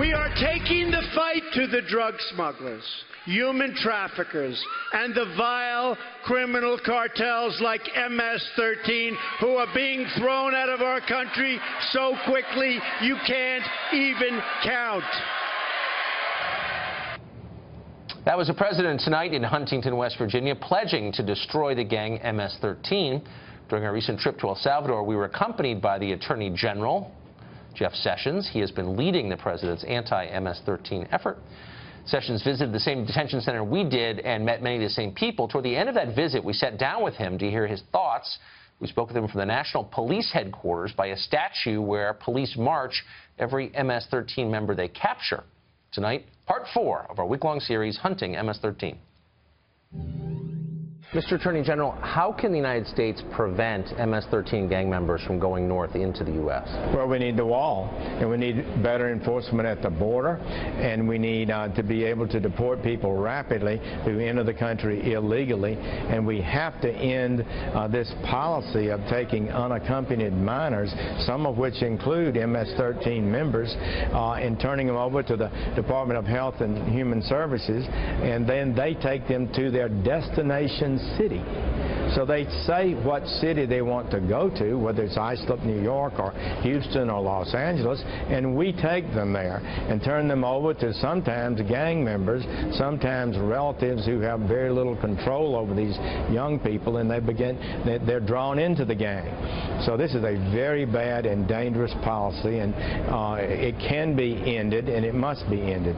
We are taking the fight to the drug smugglers, human traffickers, and the vile criminal cartels like MS-13 who are being thrown out of our country so quickly you can't even count. That was the president tonight in Huntington, West Virginia, pledging to destroy the gang MS-13. During our recent trip to El Salvador, we were accompanied by the Attorney General, Jeff Sessions. He has been leading the president's anti-MS-13 effort. Sessions visited the same detention center we did and met many of the same people. Toward the end of that visit, we sat down with him to hear his thoughts. We spoke with him from the National Police Headquarters by a statue where police march every MS-13 member they capture. Tonight, part 4 of our week-long series, Hunting MS-13. Mr. Attorney General, how can the United States prevent MS-13 gang members from going north into the U.S.? Well, we need the wall, and we need better enforcement at the border, and we need to be able to deport people rapidly who enter the country illegally, and we have to end this policy of taking unaccompanied minors, some of which include MS-13 members, and turning them over to the Department of Health and Human Services, and then they take them to their destination city. So they say what city they want to go to, whether it's Islip, New York, or Houston, or Los Angeles, and we take them there and turn them over to sometimes gang members, sometimes relatives who have very little control over these young people, and they're drawn into the gang. So this is a very bad and dangerous policy, and it can be ended, and it must be ended.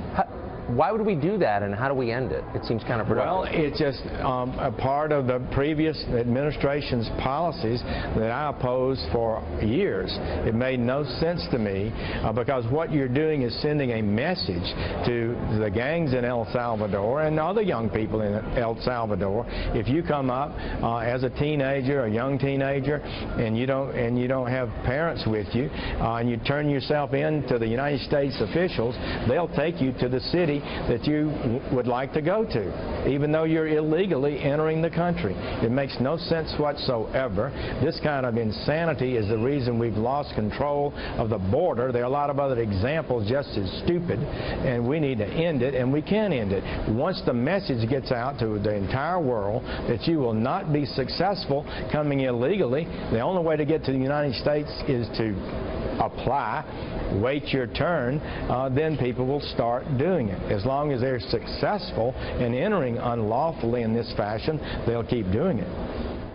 Why would we do that, and how do we end it? It seems kind of productive. Well, it's just a part of the previous administration's policies that I opposed for years. It made no sense to me because what you're doing is sending a message to the gangs in El Salvador and other young people in El Salvador. If you come up as a teenager, a young teenager, and you don't have parents with you, and you turn yourself in to the United States officials, they'll take you to the city that you would like to go to, even though you're illegally entering the country. It makes no sense whatsoever. This kind of insanity is the reason we've lost control of the border. There are a lot of other examples just as stupid, and we need to end it, and we can end it. Once the message gets out to the entire world that you will not be successful coming illegally, the only way to get to the United States is to apply, wait your turn, then people will start doing it. As long as they're successful in entering unlawfully in this fashion, they'll keep doing it.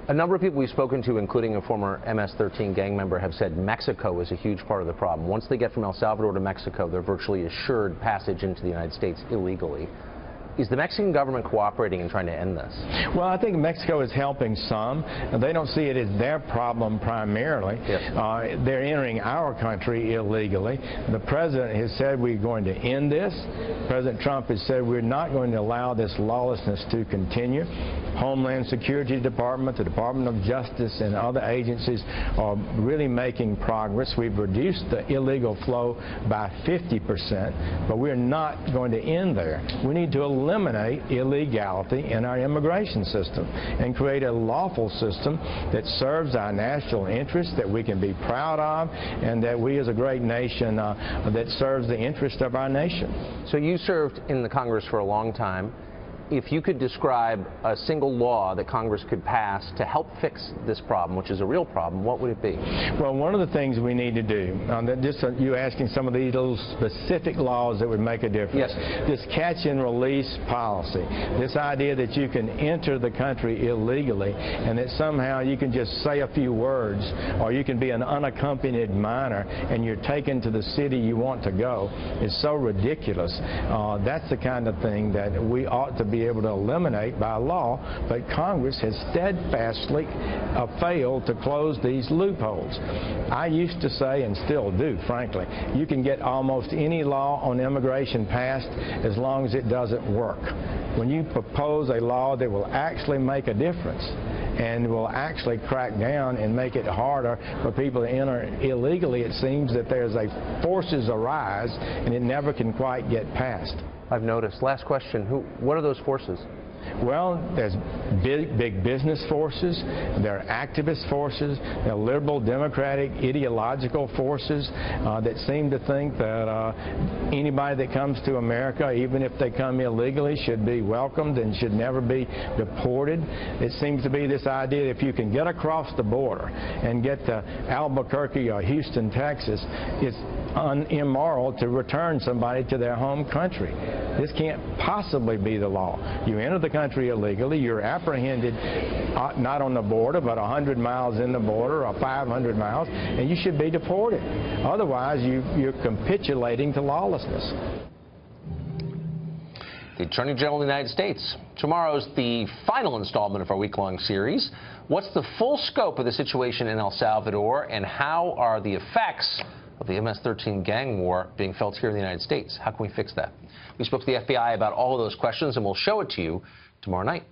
A number of people we've spoken to, including a former MS-13 gang member, have said Mexico is a huge part of the problem. Once they get from El Salvador to Mexico, they're virtually assured passage into the United States illegally. Is the Mexican government cooperating in trying to end this? Well, I think Mexico is helping some. They don't see it as their problem primarily. Yes. They're entering our country illegally. The president has said we're going to end this. President Trump has said we're not going to allow this lawlessness to continue. Homeland Security Department, the Department of Justice, and other agencies are really making progress. We've reduced the illegal flow by 50%, but we're not going to end there. We need to eliminate illegality in our immigration system and create a lawful system that serves our national interests, that we can be proud of, and that we as a great nation that serves the interest of our nation. So you served in the Congress for a long time. If you could describe a single law that Congress could pass to help fix this problem, which is a real problem, what would it be? Well, one of the things we need to do, you asking some of these little specific laws that would make a difference. Yes. This catch and release policy, this idea that you can enter the country illegally and that somehow you can just say a few words, or you can be an unaccompanied minor and you're taken to the city you want to go, is so ridiculous. That's the kind of thing that we ought to be able to eliminate by law, but Congress has steadfastly failed to close these loopholes. I used to say, and still do, frankly, you can get almost any law on immigration passed as long as it doesn't work. When you propose a law that will actually make a difference and will actually crack down and make it harder for people to enter illegally, it seems that there's forces arise and it never can quite get passed. I've noticed. Last question. What are those forces? Well, there's big business forces, there are activist forces, there are liberal, democratic, ideological forces that seem to think that anybody that comes to America, even if they come illegally, should be welcomed and should never be deported. It seems to be this idea that if you can get across the border and get to Albuquerque or Houston, Texas, it's immoral to return somebody to their home country. This can't possibly be the law. You enter the country illegally, you're apprehended not on the border, but 100 miles in the border or 500 miles, and you should be deported. Otherwise, you're capitulating to lawlessness. The Attorney General of the United States. Tomorrow's the final installment of our week-long series. What's the full scope of the situation in El Salvador, and how are the effects of the MS-13 gang war being felt here in the United States? How can we fix that? We spoke to the FBI about all of those questions, and we'll show it to you tomorrow night.